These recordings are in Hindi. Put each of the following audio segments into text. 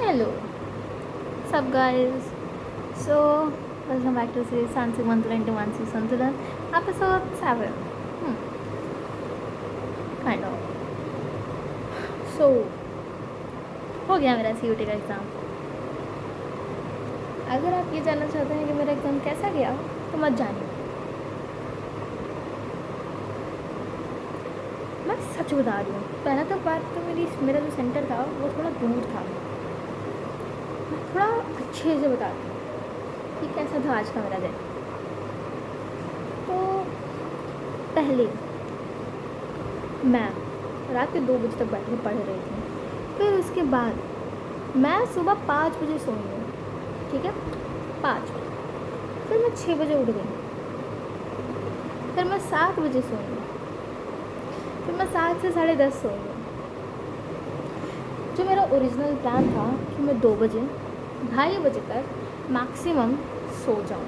Hello, sup guys? So, welcome back to series Sansi Mantulan into Mansi Santulan, episode 7. Kind of. So, हो गया मेरा CUT का एग्ज़ाम. अगर आप ये जानना चाहते हैं कि मेरा एग्ज़ाम कैसा गया तो मत जानिए. मैं सच बता रही हूँ. पहला तो बात तो मेरा जो सेंटर था वो थोड़ा दूर था. मैं थोड़ा अच्छे से बताती हूँ कि कैसा था आज का मेरा दिन. तो पहले मैं रात के 2 बजे तक बैठ के पढ़ रही थी. फिर उसके बाद मैं सुबह 5 बजे सोई हूँ. ठीक है, 5 बजे. फिर मैं 6 बजे उठ गई. फिर मैं 7 बजे सोई हूँ. फिर मैं 7 से 10:30 सोई हूँ. जो मेरा ओरिजिनल प्लान था कि मैं 2 बजे 2:30 बजे तक मैक्सिमम सो जाऊँ.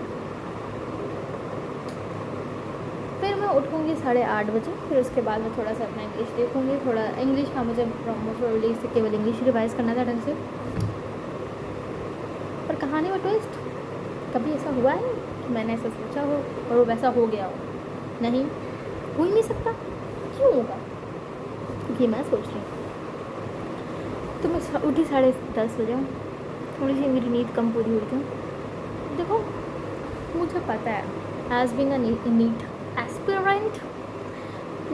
फिर मैं उठूँगी 8:30 बजे. फिर उसके बाद मैं थोड़ा सा अपना इंग्लिश देखूँगी. थोड़ा इंग्लिश का मुझे प्रॉमोफली से केवल इंग्लिश रिवाइज़ करना था ढंग से. पर कहानी में ट्विस्ट, कभी ऐसा हुआ है कि मैंने ऐसा सोचा हो और वो वैसा हो गया हो? नहीं, हो ही नहीं सकता. क्यों होगा? क्योंकि मैं सोच रही हूँ. तो मैं उठी 10:30 बजे. थोड़ी सी मेरी नींद कम पूरी हुई थी. देखो, मुझे पता है as being a NEET aspirant,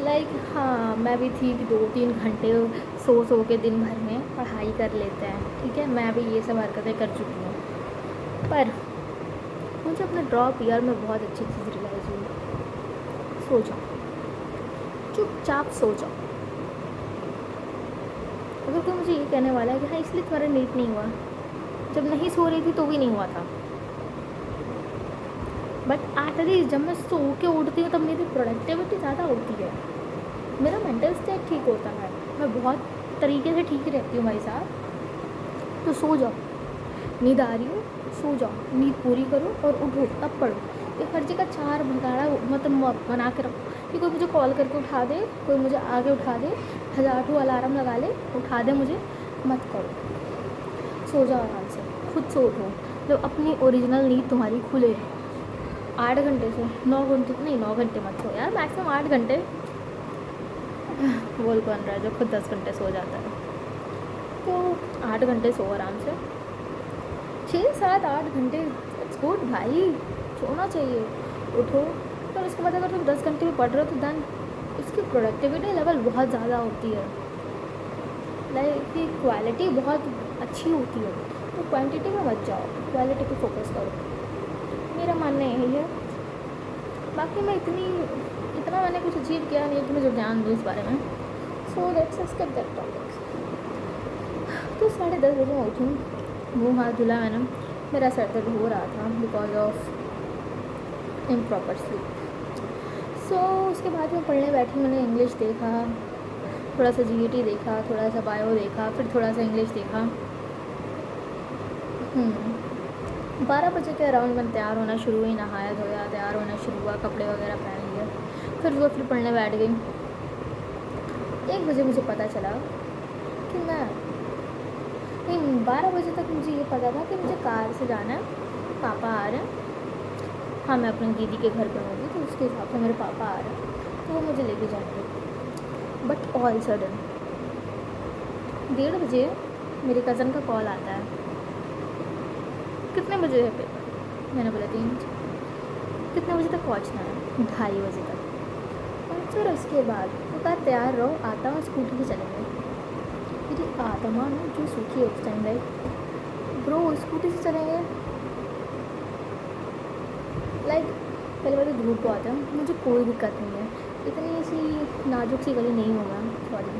like हाँ मैं भी थी कि 2-3 घंटे सो के दिन भर में पढ़ाई कर लेते हैं. ठीक है, मैं भी ये सब हरकतें कर चुकी हूँ. पर मुझे अपने ड्रॉप ईयर में बहुत अच्छी चीज़ रियलाइज़ हुई. सो जाओ, चुपचाप सो जाओ. अगर कोई मुझे ये कहने वाला है कि हाँ इसलिए तुम्हारा नीट नहीं हुआ, जब नहीं सो रही थी तो भी नहीं हुआ था. बट एटलीस्ट जब मैं सो के उठती हूँ तब मेरी प्रोडक्टिविटी ज़्यादा होती है. मेरा मेंटल स्टेट ठीक होता है. मैं बहुत तरीके से ठीक रहती हूँ भाई साहब. तो सो जाओ. नींद आ रही हो, सो जाओ. नींद पूरी करो और उठो, तब पढ़ो. ये हर जगह 4 भगाड़ा मतलब बना के रखो कि कोई मुझे कॉल करके उठा दे, कोई मुझे आगे उठा दे, 1000 अलार्म लगा ले, उठा दे मुझे. मत करो. सो जाओ आराम से, खुद से उठो. जब अपनी ओरिजिनल नींद तुम्हारी खुले 8 घंटे से 9 घंटे, नहीं 9 घंटे मत सो यार, मैक्सिमम 8 घंटे. बोल कौन रहा है जो खुद 10 घंटे सो जाता है. तो 8 घंटे सो आराम से. 6-7-8 घंटे इट्स गुड भाई, सोना चाहिए. उठो. पर उसके बाद अगर तुम 10 घंटे में पढ़ रहे हो तो देन उसकी प्रोडक्टिविटी लेवल बहुत ज़्यादा होती है. लाइक की क्वालिटी बहुत अच्छी होती है. तो क्वांटिटी में मत जाओ, क्वालिटी पे फोकस करो. मेरा मानना यही है. बाकी मैं इतना मैंने कुछ अचीव किया नहीं कि मुझे ज्ञान दूँ इस बारे में. So let's skip that topic. तो 10:30 बजे मैं उठी. मुँह हाथ धुला मैंने. मेरा सर दर्द हो रहा था बिकॉज ऑफ इम्प्रॉपर स्लीप. सो उसके बाद मैं पढ़ने बैठी. मैंने इंग्लिश देखा, थोड़ा सा GET देखा, थोड़ा सा बायो देखा, फिर थोड़ा सा इंग्लिश देखा. 12 बजे के अराउंड मैं तैयार होना शुरू हुई. नहाया धोया, तैयार होना शुरू हुआ, कपड़े वगैरह पहन लिए. फिर पढ़ने बैठ गई. 1 बजे मुझे पता चला कि मैं नहीं 12 बजे तक मुझे ये पता था कि मुझे कार से जाना है. पापा आ रहे हैं. हाँ मैं अपनी दीदी के घर पर होंगी तो उसके हिसाब से मेरे पापा आ रहे हैं तो वो मुझे लेके जाएंगे. बट ऑल सडन 1:30 बजे मेरे कज़न का कॉल आता है. कितने बजे है पेपर? मैंने बोला 3 बजे. कितने बजे तक पहुंचना है? 2:30 बजे तक. और फिर उसके बाद वो कहा तैयार रहो, आता हूँ, स्कूटी से चलेंगे. मेरी आत्मा में जो सूखी है उस टाइम लाइक ब्रो स्कूटी से चलेंगे. लाइक पहले बार तो धूप बहुत है, मुझे कोई दिक्कत नहीं है. इतनी सी नाजुक सी गली नहीं होगा. सॉरी,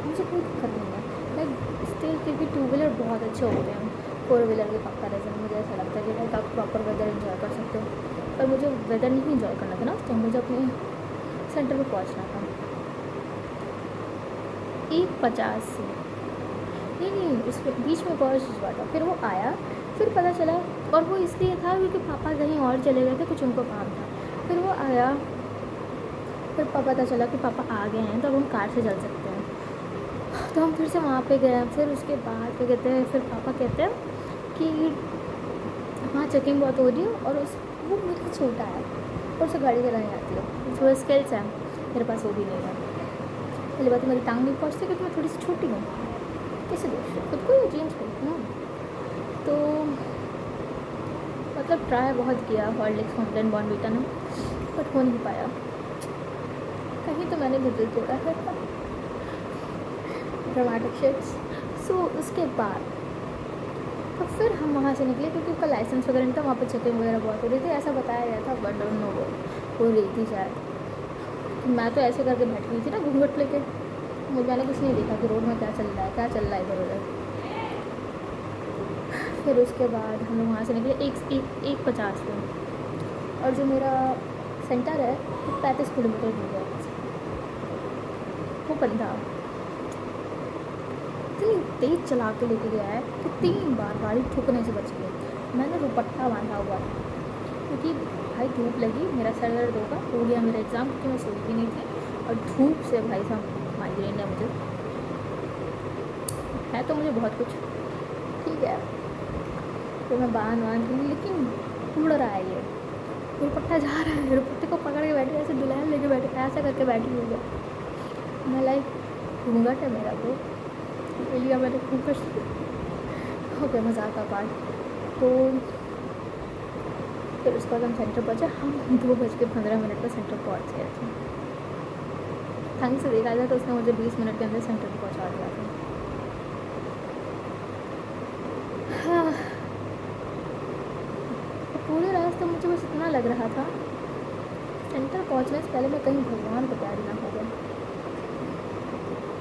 मुझे कोई दिक्कत नहीं है. लाइक स्टिल क्योंकि 2 व्हीलर बहुत अच्छे होते हैं. 4 व्हीलर के कंपेरिजन मुझे ऐसा लगता है कि लाइक आप प्रॉपर वेदर इन्जॉय कर सकते हो. पर मुझे वेदर नहीं इन्जॉय करना था ना, तो मुझे अपने सेंटर पर पहुँचना था. 1:50 से नहीं उसमें बीच में पहुँच हुआ था. फिर वो आया. फिर पता चला, और वो इसलिए था क्योंकि पापा कहीं और चले गए थे, कुछ उनको काम था. फिर वो आया. फिर पता चला कि पापा आ गए हैं तो अब हम कार से चल सकते हैं. तो हम फिर से वहाँ पे गए। फिर उसके बाद क्या कहते हैं, फिर पापा कहते हैं कि वहाँ चेकिंग बहुत हो रही है और उस वो मेरे से छोटा है और उसे गाड़ी चलानी आती है, थोड़ा स्किल्स है, मेरे पास वो भी नहीं है। पहली बात तो मेरी टांग नहीं पहुँचती क्योंकि मैं थोड़ी सी छोटी हूँ। कैसे दोस्त खुद को ये चेंज करती हूँ। तो मतलब ट्राई बहुत किया हॉर्लिक्स कॉम्प्लेन बॉर्नवीटा ने, बट हो नहीं पाया। कहीं तो मैंने भी दिल तोड़ा है। Dramatic sheets. सो उसके बाद तो फिर हम वहाँ से निकले क्योंकि उसका लाइसेंस वगैरह नहीं था, वहाँ पर चेकिंग वगैरह बहुत हो रही थी, ऐसा बताया गया था, बट डोंट नो वो हो रही थी शायद। मैं तो ऐसे करके बैठ गई थी ना घूंघट लेके, मुझे मैंने कुछ नहीं देखा कि रोड में क्या चल रहा है, क्या चल रहा है इधर उधर। फिर उसके बाद हम लोग वहाँ से निकले 1:50 में, और जो मेरा सेंटर है वो 35 किलोमीटर दूर है। वो बंदा इतनी तेज़ चला के लेके गया है कि 3 बार गाड़ी ठुकने से बच गई। मैंने दुपट्टा बांधा हुआ था क्योंकि भाई धूप लगी, मेरा सर दर्द हो गया मेरा एग्ज़ाम, क्योंकि मैं सोई भी नहीं थी और धूप से भाई साहब माइग्रेन है मुझे, है तो मुझे बहुत कुछ, ठीक है। तो मैं बांध रही, लेकिन उड़ रहा है ये दुपट्टा, जा रहा है, दुपट्टे को पकड़ के बैठी, ऐसे दुल्हन लेके बैठी, ऐसा करके बैठी हुई है। मैं लाइक घूंघट है मेरा तो लिया मैंने घूंघट। हो गया मज़ाक का पार्ट। तो फिर उसके बाद हम सेंटर पहुँचे, हम 2:15 पर सेंटर पहुँच गए थे। ढंग से देखा जाए तो उसने मुझे 20 मिनट के अंदर सेंटर पर पहुँचा दिया था। हाँ, पूरे रास्ते मुझे बस इतना लग रहा था सेंटर पहुँचने से पहले मैं कहीं भगवान को प्यारी ना हो गया।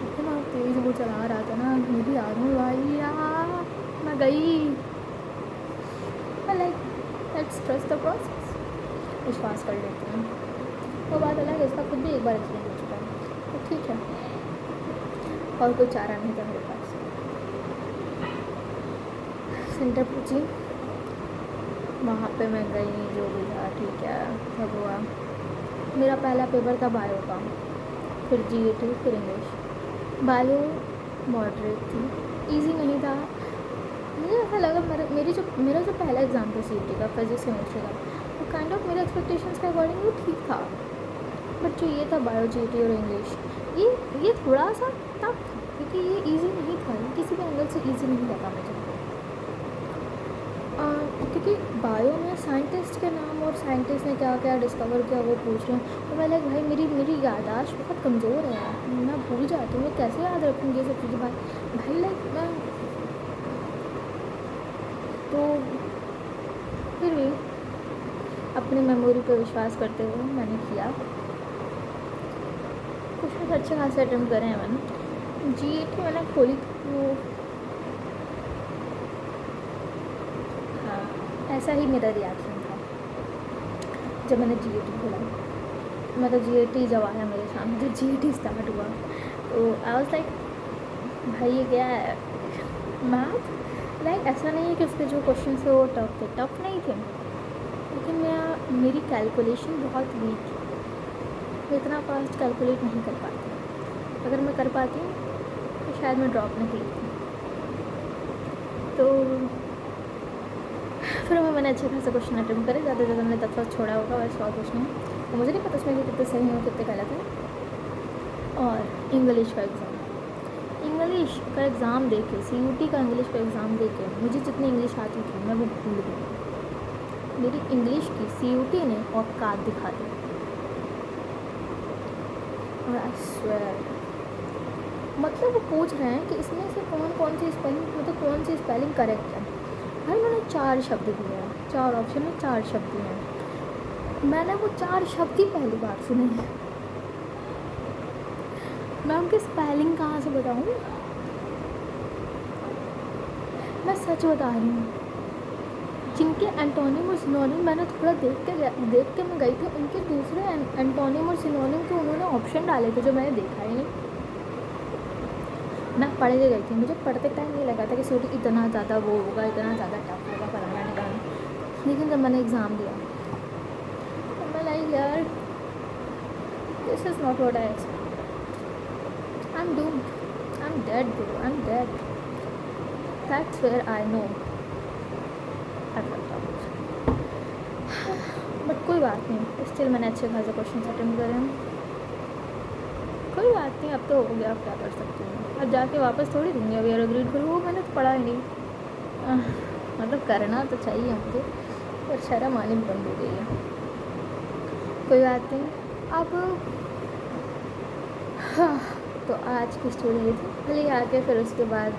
इतना तेज़ वो चला रहा था ना, मेरी आदमी भाई यार मैं गई। Like let's trust the process, विश्वास कर लेते हैं। वो बात अलग है, इसका खुद भी एक बार एक्सीडेंट हो चुका है, तो ठीक है, और कोई चारा नहीं था मेरे पास। सेंटर पहुँची, वहाँ पे मैं गई, जो भी था ठीक है, सब हुआ। मेरा पहला पेपर था बायो का, फिर GAT, फिर इंग्लिश। बायो मॉडरेट थी, इजी नहीं था। मुझे ऐसा लगा मेरा जो पहला एग्ज़ाम था CUT का, फिजिक्स केमिस्ट्री का, वो काइंड ऑफ मेरे एक्सपेक्टेशंस के अकॉर्डिंग वो ठीक था। बट जो ये था बायो, GAT और इंग्लिश, ये थोड़ा सा टफ था क्योंकि ये इजी नहीं था, किसी भी एंगल से इजी नहीं लगा मुझे। क्योंकि बायो में साइंटिस्ट के नाम और साइंटिस्ट ने क्या क्या डिस्कवर किया वो पूछ रहे हैं, और मैं लाइक भाई मेरी याददाश्त बहुत कमज़ोर है, मैं भूल जाती हूँ, मैं कैसे याद रखूँगी ये सब चीज़ें भाई लाइक मैं। तो फिर भी अपनी मेमोरी पर विश्वास करते हुए मैंने किया, कुछ अच्छे खासे अटेम्प्ट करे हैं मैंने। GAT मैंने खोली वो, हाँ ऐसा ही मेरा रिएक्शन था जब मैंने GAT खोला। मतलब GAT जब आया मेरे सामने, जब GAT स्टार्ट हुआ तो आई वाज लाइक भाई ये क्या है। मैथ लाइक ऐसा नहीं है कि उसके जो क्वेश्चन थे वो टफ नहीं थे, लेकिन मेरी कैलकुलेशन बहुत वीक थी, मैं इतना फास्ट कैलकुलेट नहीं कर पाती। अगर मैं कर पाती तो शायद मैं ड्रॉप नहीं लेती। तो फिर मैंने अच्छे खासे क्वेश्चन अटेम्प्ट करे, ज़्यादा से ज़्यादा मैंने 10 छोड़ा होगा, वैसे और कुछ नहीं। तो मुझे नहीं पता उसमें कितने सही हो कितने गलत हैं। और इंग्लिश का एग्ज़ाम दे के CUT का इंग्लिश का एग्ज़ाम दे के मुझे जितनी इंग्लिश आती थी मैं वो भूल गई। मेरी इंग्लिश की CUT ने औकात दिखा दी, और आई स्वेयर मतलब वो पूछ रहे हैं कि इसमें से कौन सी स्पेलिंग, मतलब कौन सी स्पेलिंग करेक्ट है। भाई मैंने 4 शब्द दिए हैं, 4 ऑप्शन में 4 शब्द दिए हैं, मैंने वो 4 शब्द ही पहली बार सुने हैं। मैं उनकी स्पेलिंग कहाँ से बताऊँ, मैं सच बता रही हूँ। जिनके एंटोनिम और सिनोनिम मैंने थोड़ा देख के मैं गई थी, उनके दूसरे एंटोनिम और सिनोनिम के उन्होंने ऑप्शन डाले थे जो मैंने देखा ही नहीं। मैं पढ़ के गई थी, मुझे पढ़ते टाइम नहीं लगा था कि CUT इतना ज़्यादा वो होगा, इतना ज़्यादा टफ होगा, फलाना निकालना। लेकिन जब मैंने एग्ज़ाम दिया तो मैं लाइक यार this is not what I expect, I am doomed, I am dead bro, I'm dead. That's where I know I fucked up. But कोई बात नहीं, स्टिल मैंने अच्छे खासे क्वेश्चन अटेम्प्ट करे हैं. कोई बात नहीं, अब तो हो गया, अब क्या कर सकती हूँ. अब जाके वापस थोड़ी दूँगी अब यार ग्रेड करूँ. वो मैंने तो पढ़ा ही नहीं. मतलब करना तो चाहिए मुझे, पर शर्म आनी भी बंद हो गई है. कोई बात नहीं. अब हाँ, तो आज की स्टोरी ये थी. भले आके फिर उसके बाद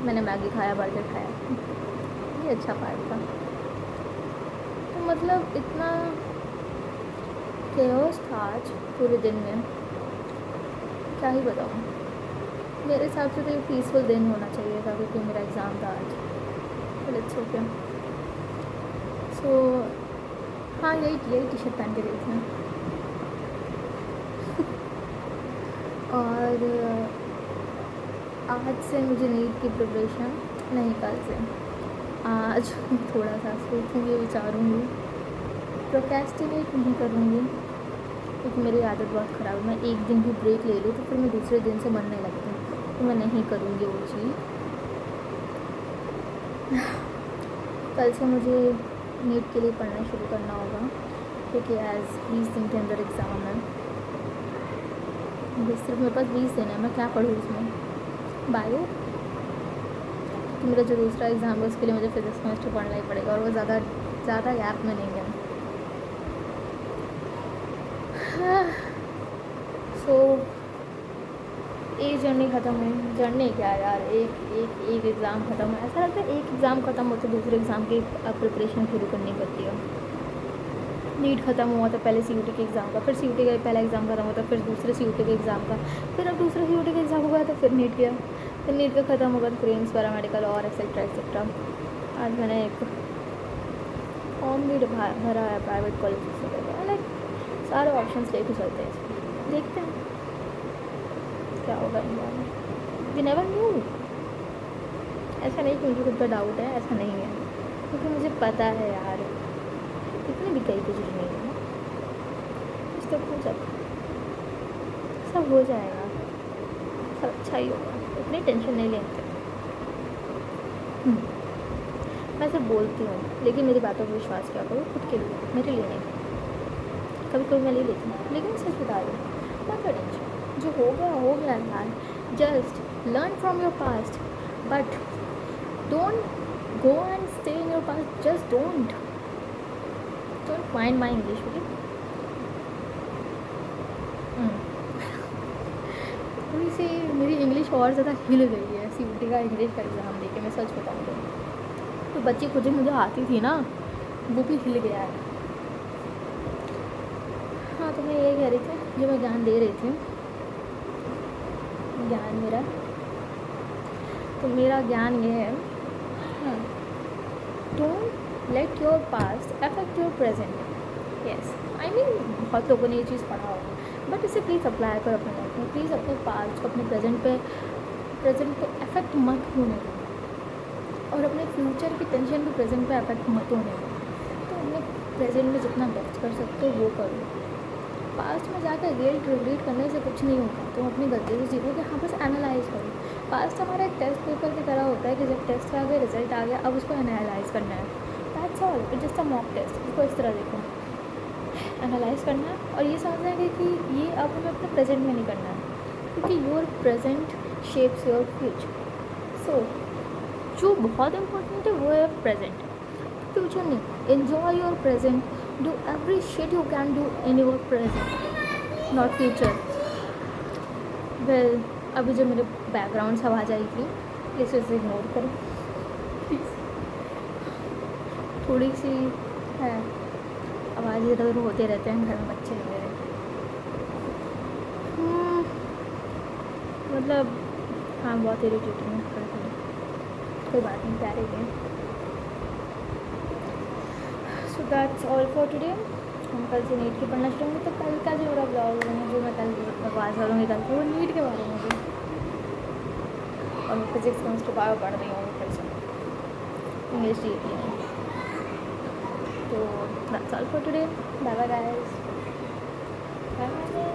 मैंने मैगी खाया, बर्गर खाया. ये अच्छा पार्ट था. तो मतलब इतना केओस था आज पूरे दिन में, क्या ही बताऊँ. मेरे हिसाब से तो ये पीसफुल दिन होना चाहिए था, क्योंकि मेरा एग्ज़ाम था आज. But it's okay. सो हाँ, यही टी शर्ट पहन के गई थी. और आज से मुझे नीट की प्रिपरेशन नहीं, कल से. आज थोड़ा सा सोचूँगी, विचारूँगी, प्रोक्रेस्टिनेट नहीं करूँगी, क्योंकि मेरी आदत बहुत ख़राब है. मैं एक दिन भी ब्रेक ले लूँ तो फिर मैं दूसरे दिन से मन नहीं लगता, तो मैं नहीं करूँगी वो चीज़. कल से मुझे नीट के लिए पढ़ना शुरू करना होगा, क्योंकि एज 20 दिन के अंदर एग्ज़ाम है. सिर्फ मेरे पास 20 दिन है. मैं क्या पढ़ूँ उसमें? बायो, तो मेरा जो दूसरा एग्ज़ाम है उसके लिए मुझे फिजिक्स केमिस्ट्री पढ़ना ही पड़ेगा, और वो ज़्यादा गैप में नहीं है. सो एक जर्नी ख़त्म हुई. जर्नी क्या यार, एक एग्ज़ाम ख़त्म है. ऐसा लगता है एक एग्ज़ाम ख़त्म होते दूसरे एग्ज़ाम की प्रिपरेशन शुरू करनी पड़ती है. नीट ख़त्म हुआ तो पहले CUT के एग्ज़ाम का, फिर CUT का पहला एग्ज़ाम ख़त्म होता, फिर दूसरे CUT के एग्ज़ाम का, फिर अब दूसरा CUT का एग्ज़ाम हुआ तो फिर नीट किया, फिर नीट का ख़त्म होगा तो फिर एम्स, पैरामेडिकल और एक्सेट्रा एक्सेट्रा. आज मैंने एक फॉर्म भी भरा है प्राइवेट कॉलेज से. लाइक सारे ऑप्शंस लेके चलते हैं. देखते हैं क्या होगा इन बार. We never knew. ऐसा नहीं कि मुझे खुद पर डाउट है, ऐसा नहीं है, क्योंकि मुझे पता है यार इतनी भी कहीं कुछ नहीं है. कुछ तो हो जाएगा, सब हो जाएगा, सब अच्छा ही होगा. इतनी टेंशन नहीं लेते. मैं सिर्फ बोलती हूँ, लेकिन मेरी बातों पर विश्वास किया करो, खुद के लिए, मेरे लिए नहीं. कभी कभी मैं ले लेती हूँ, लेकिन सच बता रही हूँ, मत टेंशन. जो हो गया यार. Just learn from your past, but don't go and stay in your past. Just don't mind my English. Okay, थोड़ी सी मेरी इंग्लिश और ज़्यादा हिल गई है CUT का इंग्लिश का एग्ज़ाम देके. मैं सच बताऊँ तो बच्ची खुद मुझे आती थी ना, वो भी हिल गया है. हाँ, तो मैं ये कह रही थी, जो मैं ज्ञान दे रही थी, ज्ञान मेरा ज्ञान ये है, don't let your past affect your present. Yes, I mean बहुत लोगों ने ये चीज़ पढ़ा होगा, बट इसे प्लीज़ अप्लाई करो अपने लाइफ में. प्लीज़ अपने पास्ट को अपने प्रेजेंट पे अफेक्ट मत होने दो, और अपने फ्यूचर की टेंशन भी प्रेजेंट पे अफेक्ट मत होने दो. तो अपने प्रेजेंट में जितना बेस्ट कर सकते हो वो करो. पास्ट में जाकर रिग्रेट करने से कुछ नहीं होगा. तुम अपनी गलती से सीखो कि हाँ, बस एनालाइज करो. पास्ट हमारा एक टेस्ट पेपर की तरह होता है कि जब टेस्ट आ गया, रिजल्ट आ गया, अब उसको एनालाइज करना है. That's all. It's just a mock test. इसको इस तरह देखो, एनालाइज करना है, और ये समझना है कि ये अब हमें अपने प्रेजेंट में नहीं करना है, क्योंकि your present shapes your future. So जो बहुत इम्पोर्टेंट है वो है प्रेजेंट, फ्यूचर नहीं. Enjoy your present. Do every shit you can do in your present, not future. Well, अभी जो मेरे बैकग्राउंड से आवाज़ आई थी, प्लीज़ उसे इग्नोर करो प्लीज़. थोड़ी सी है आवाज़, इधर उधर होते रहते हैं घर में बच्चे वगैरह. मतलब हाँ, बहुत इरिटेटिंग है. कोई बात नहीं, प्यारे हैं. So that's all for today. हम कल से नीट की पढ़ना शुरू होंगे, तो कल का जो मेरा ब्लॉग होगा, जो मैं कल बकवास करूँगी कल, वो नीट के बारे में भी. और मैं फिजिक्स केमिस्ट्री बायो पढ़ रही हूँ फिर से, इंग्लिश डी. तो that's all for today. Bye bye guys. Bye bye.